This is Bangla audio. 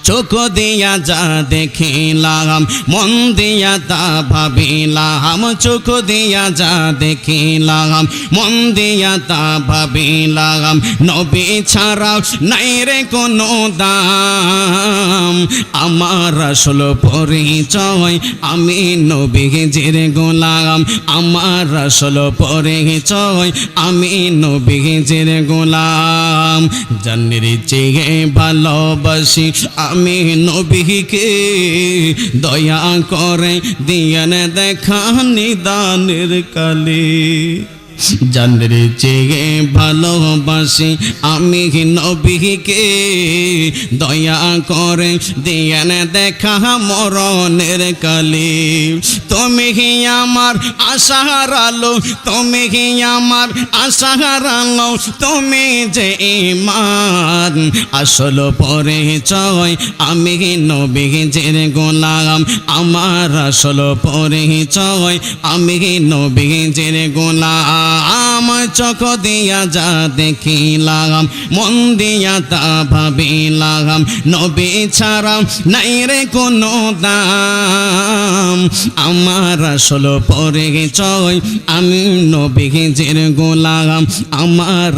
চোখ দিয়া যা দেখিলাম মন দিয়া তা ভাবিলাম চোখ দিয়া যা দেখিলাম মন দিয়া তা ভাবিলাম নবী ছাড়া নাই রে কোনো দাম আমার আসল পরিচয় আমি নবীজির গোলাম আমার আসল পরিচয় আমি নবীজির গোলাম জানের চেয়ে ভালোবাসি আমি নবীকে দয়া করে দিয়েন দেখা নিদানের কালে জানের চেয়ে ভালোবাসি আমি নবীকে দয়া করে দিয়েন দেখা মরণের কালে তুমি আমার আশার আলো তুমি আমার আশার আলো তুমি যে ইমান আসল পরিচয় আমি নবীজির গোলাম আমার আসল পরিচয় আমি নবীজির গোলাম চোখ দিয়া যা দেখিলাম মন দিয়া তা ভাবিলাম নবী ছাড়া নাই রে কোনো দাম আমার আসল পরিচয় আমি নবীজির গোলাম আমার